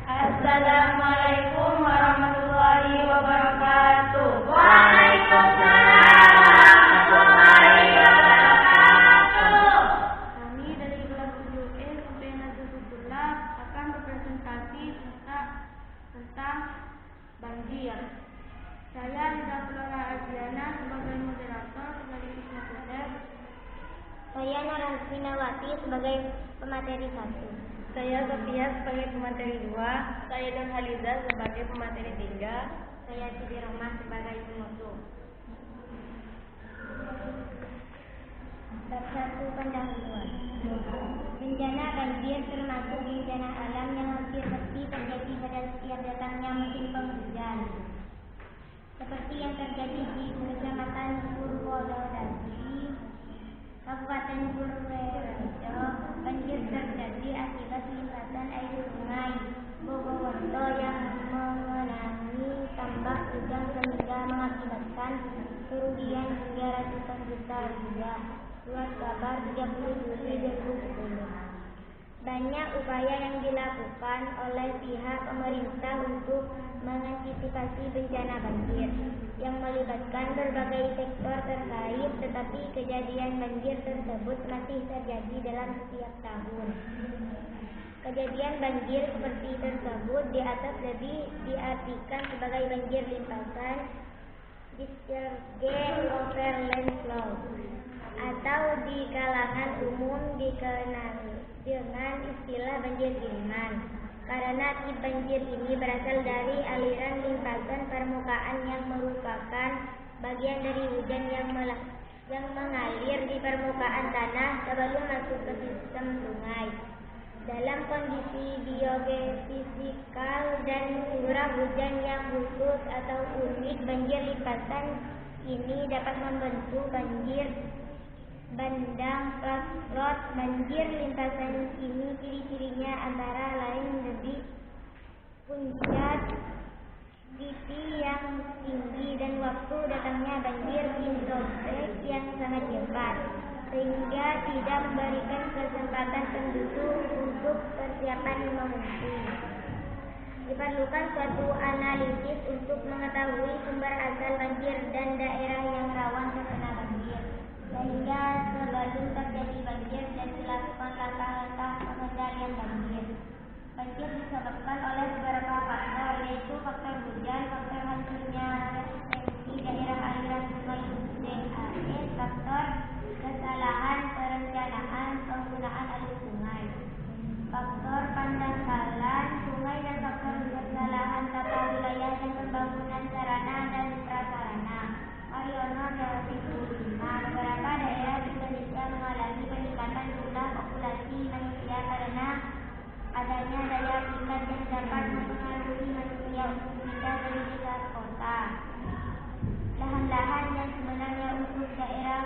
Assalamualaikum warahmatullahi wabarakatuh. Waalaikumsalam warahmatullahi wabarakatuh. Kami dari kelas 7E UPN Nazrullah akan berpresentasi tentang banjir. Saya Rida Flora Adriana sebagai moderator sekaligus moderator. Saya Narasminawati sebagai pemateri 1. Saya Sofia sebagai pemateri 2. Saya Nurhaliza sebagai pemateri 3. Saya Siti Roma sebagai penutup. Bab 1 pendahuluan. Bencana banjir termasuk bencana alam yang hampir pasti terjadi pada setiap datangnya musim penghujan. Seperti yang terjadi di Kecamatan Purwodadi, Kabupaten Purworejo, banjir terjadi akibat limpasan air sungai Bogowondo yang mengenangi tambak udang sehingga mengakibatkan kerugian hingga ratusan juta rupiah. Surat kabar 30 Juli 2010. Banyak upaya yang dilakukan oleh pihak pemerintah untuk mengantisipasi bencana banjir yang melibatkan berbagai sektor terkait, tetapi kejadian banjir tersebut masih terjadi dalam setiap tahun. Kejadian banjir seperti tersebut di atas lebih diartikan sebagai banjir limpasan, discharge overland flow, atau di kalangan umum dikenal dengan istilah banjir kiriman. Karena tip banjir ini berasal dari aliran limpasan permukaan yang merupakan bagian dari hujan yang mengalir di permukaan tanah sebelum masuk ke sistem sungai. Dalam kondisi biogeofisikal dan curah hujan yang khusus atau unik, banjir limpasan ini dapat membentuk banjir bandang flash. Banjir limpasan ini ciri-cirinya antara lain debit puncak tipi yang tinggi dan waktu datangnya banjir hidrotek yang sangat cepat, sehingga tidak memberikan kesempatan penduduk untuk persiapan mengungsi. Diperlukan suatu analisis untuk mengetahui sumber asal banjir dan daerah yang rawan terkena banjir, sehingga sebelum terjadi banjir dan dilakukan langkah-langkah pengendalian banjir. Banjir disebabkan oleh beberapa faktor, yaitu faktor hujan, faktor hancurnya resistensi daerah aliran sungai DAE, faktor kesalahan perencanaan penggunaan alur sungai, faktor pendangkalan sungai, dan faktor kesalahan tata wilayah dan pembangunan sarana dan prasarana. Mariono 2005. Beberapa daerah di Indonesia mengalami peningkatan jumlah populasi manusia karena adanya daya pikat yang dapat mempengaruhi manusia untuk pindah dari desa ke kota. Lahan-lahan yang sebenarnya untuk daerah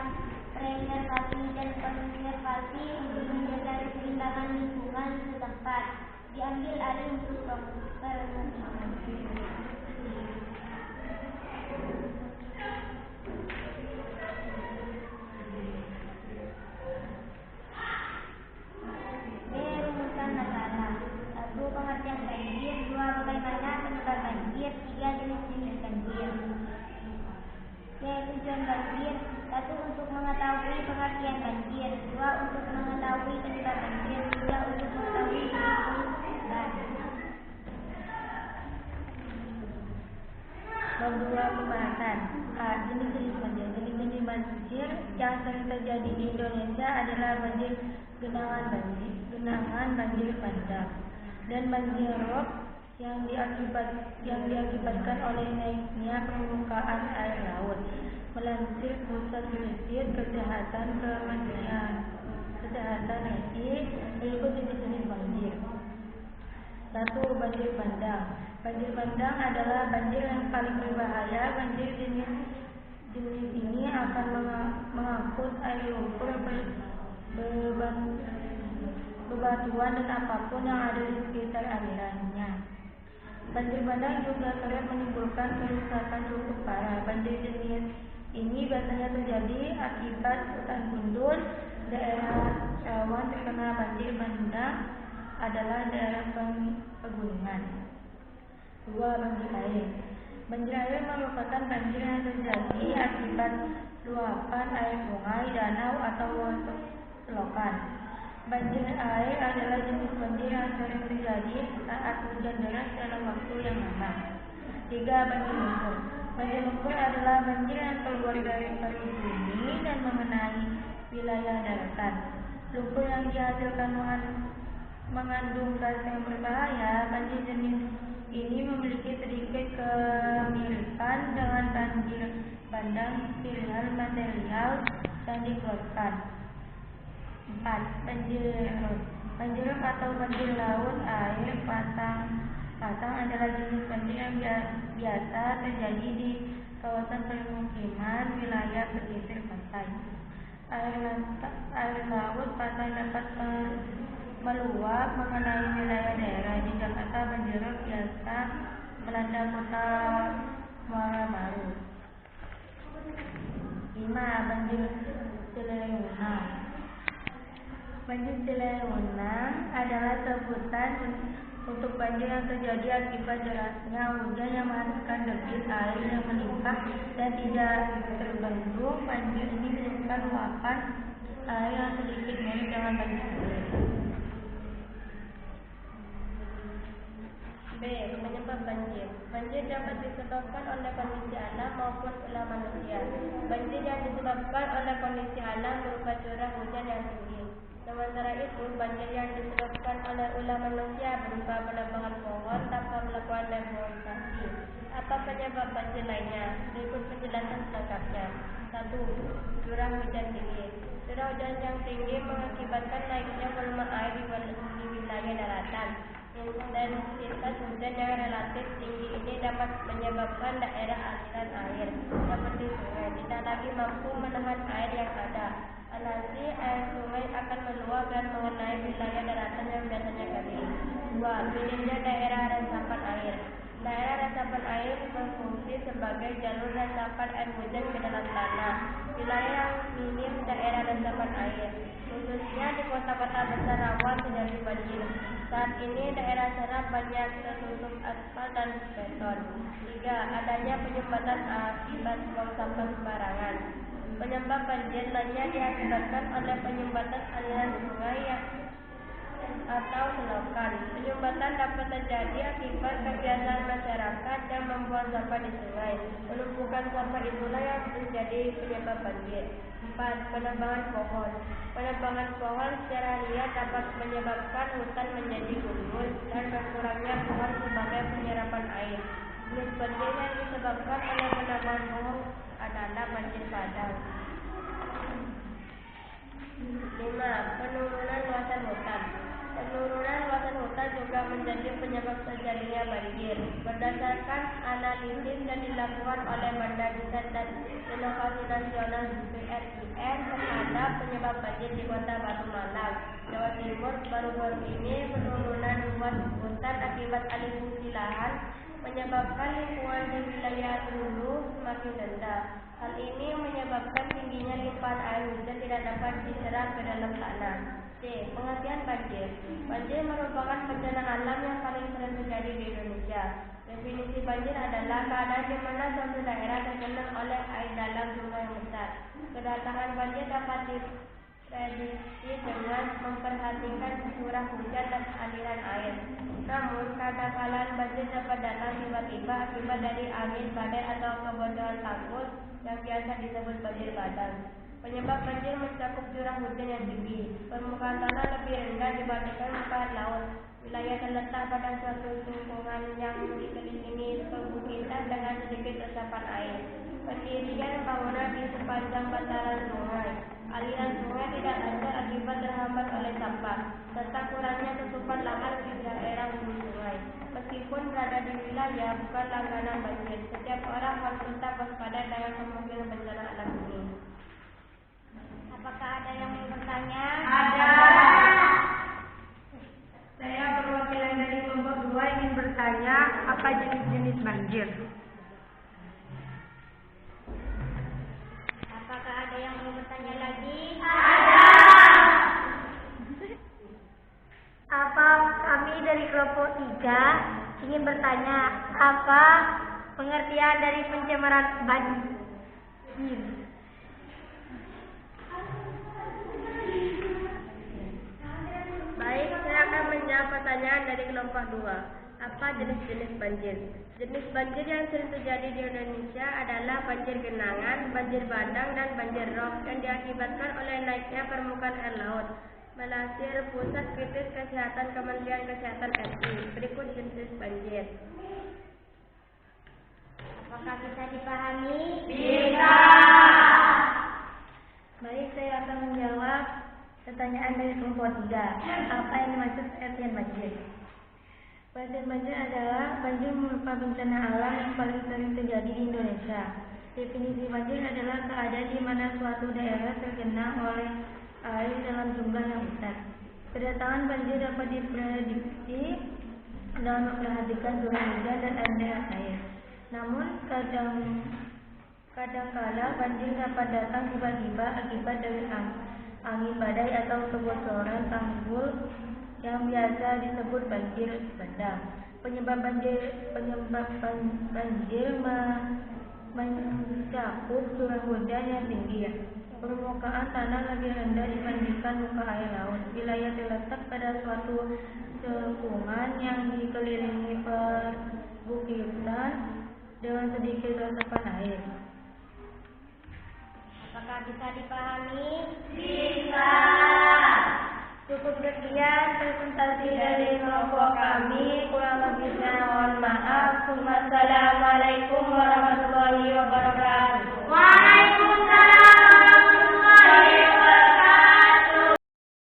preservasi dan konservasi untuk menjaga keseimbangan lingkungan setempat diambil alih untuk permukiman. Rumusan masalah. 1. Pengertian banjir. 2. Bagaimana penyebab banjir. 3. Jenis-jenis banjir. Tujuan banjir. 1. Untuk mengetahui pengertian banjir. 2. Untuk mengetahui penyebab banjir. 3. Untuk mengetahui jenis-jenis banjir. Bab 2 pembahasan. A. Jenis-jenis banjir. Jenis-jenis banjir yang sering terjadi di Indonesia adalah banjir genangan banjir bandang, dan banjir rob yang diakibatkan oleh naiknya permukaan air laut. Melansir Pusat Riset Kesehatan RI, berikut jenis-jenis banjir. 1. Banjir bandang. Banjir bandang adalah banjir yang paling berbahaya. Banjir jenis ini akan mengangkut air lumpur, bebatuan, dan apapun yang ada di sekitar alirannya. Banjir bandang juga kerap menimbulkan kerusakan cukup parah. Banjir jenis ini biasanya terjadi akibat hutan gundul, daerah rawan terkena banjir bandang, adalah daerah pegunungan. 2. Banjir air. Banjir air merupakan banjir yang terjadi akibat luapan air sungai, danau, atau selokan. Banjir air adalah jenis banjir yang sering terjadi saat hujan deras dalam waktu yang lama. 3. Banjir lumpur. Banjir lumpur adalah banjir yang keluar dari perut bumi dan mengenai wilayah daratan. Lumpur yang dihasilkan mengandung gas yang berbahaya. Banjir jenis ini memiliki sedikit kemiripan dengan banjir bandang dengan material yang dikeluarkan. 4. Banjir laut. Banjir laut atau banjir laut air pasang adalah jenis banjir yang biasa terjadi di kawasan permukiman wilayah pesisir pantai. Air laut pasang dapat meluap mengenai wilayah daerah. Di Jakarta, banjir laut biasa melanda kota Muara Baru. 5. Banjir Ciliwunang. Banjir Ciliwunang adalah sebutan untuk banjir yang terjadi akibat derasnya hujan yang menghasilkan debit air yang melimpah dan tidak terbendung. Banjir ini menyebabkan luapan air yang sedikit mirip dengan banjir air. B. Penyebab banjir. Banjir dapat disebabkan oleh kondisi alam maupun ulah manusia. Banjir yang disebabkan oleh kondisi alam berupa curah hujan yang tinggi. Sementara itu, banjir yang disebabkan oleh ulah manusia berupa penebangan pohon tanpa melakukan reforestasi. Apa penyebab banjir lainnya? Berikut penjelasan selengkapnya. 1. Curah hujan tinggi. Curah hujan yang tinggi mengakibatkan naiknya volume air di wilayah daratan. Intensitas hujan yang relatif tinggi ini dapat menyebabkan daerah aliran air seperti sungai tidak lagi mampu menahan air yang ada. Alhasil air sungai akan meluap dan mengenai wilayah daratan yang biasanya kering. 2. Minimnya daerah resapan air. Daerah resapan air berfungsi sebagai jalur resapan air hujan ke dalam tanah. Wilayah yang minim daerah resapan air, khususnya di kota-kota besar rawan terjadi banjir. Saat ini daerah sana banyak tertutup aspal dan beton. 3. Adanya penyumbatan akibat buang sampah sembarangan. Penyebab banjir lainnya diakibatkan oleh penyumbatan aliran sungai atau selokan. Penyumbatan dapat terjadi akibat kebiasaan masyarakat yang membuang sampah di sungai. Penumpukan sampah itulah yang menjadi penyebab banjir. 4. Penebangan pohon. Penebangan pohon secara liar dapat menyebabkan hutan menjadi gundul dan berkurangnya pohon sebagai penyerapan air. Jenis banjir yang disebabkan oleh penebangan pohon adalah banjir bandang. 5. Penurunan luasan hutan. Penurunan luasan hutan juga menjadi penyebab terjadinya banjir. Berdasarkan analisis yang dilakukan oleh Badan Riset dan Inovasi Nasional BRIN terhadap penyebab banjir di Kota Batu Malang, Jawa Timur, baru-baru ini penurunan luas hutan akibat alih fungsi lahan menyebabkan lingkungan di wilayah hulu semakin rendah. Hal ini menyebabkan tingginya limpahan air hujan tidak dapat diserap ke dalam tanah. C. Pengertian banjir. Banjir merupakan bencana alam yang paling sering terjadi di Indonesia. Definisi banjir adalah keadaan di mana suatu daerah tergenang oleh air dalam jumlah yang besar. Kedatangan banjir dapat diprediksi dengan memperhatikan curah hujan dan aliran air. Namun, kadang-kadang banjir dapat datang tiba-tiba akibat dari angin, badai, atau kebocoran tanggul yang biasa disebut banjir bandang. Penyebab banjir mencakup curah hujan yang tinggi, permukaan tanah lebih rendah dibandingkan permukaan laut, wilayah terletak pada suatu lingkungan yang dikelilingi perbukitan dengan sedikit resapan air, pendirian bangunan di sepanjang bantaran sungai, aliran sungai tidak lancar akibat terhambat oleh sampah, serta kurangnya tutupan lahan di daerah hulu sungai. Meskipun berada di wilayah bukan langganan banjir, setiap orang harus tetap waspada dengan kemungkinan bencana alam ini. Apakah ada yang mau bertanya? Ada. Saya perwakilan dari kelompok 2 ingin bertanya apa jenis-jenis banjir. Apakah ada yang mau bertanya lagi? Apa dari kelompok 3 ingin bertanya, apa pengertian dari pencemaran banjir? Baik, saya akan menjawab pertanyaan dari kelompok 2. Apa jenis-jenis banjir? Jenis banjir yang sering terjadi di Indonesia adalah banjir genangan, banjir bandang, dan banjir rob yang diakibatkan oleh naiknya permukaan air laut. Melansir Pusat Kritis Kesehatan Kementerian Kesehatan RI, berikut jenis banjir. Apakah bisa dipahami? Bisa. Baik, saya akan menjawab pertanyaan dari kelompok 3. Apa yang dimaksud pengertian banjir? Pengertian banjir adalah banjir merupakan bencana alam yang paling sering terjadi di Indonesia. Definisi banjir adalah keadaan di mana suatu daerah tergenang oleh air dalam jumlah yang besar. Kedatangan banjir dapat diprediksi dengan memperhatikan curah hujan dan aliran air. Namun kadang-kala banjir dapat datang tiba-tiba akibat dari angin badai atau kebocoran tanggul yang biasa disebut banjir bandang. Penyebab banjir mencakup curah hujan yang tinggi, permukaan tanah lebih rendah dibandingkan muka air laut, wilayah terletak pada suatu cekungan yang dikelilingi perbukitan dengan sedikit resapan air. Apakah bisa dipahami? Bisa. Cukup sekian presentasi dari kelompok kami. Kurang lebihnya mohon maaf. Wassalamualaikum warahmatullahi wabarakatuh.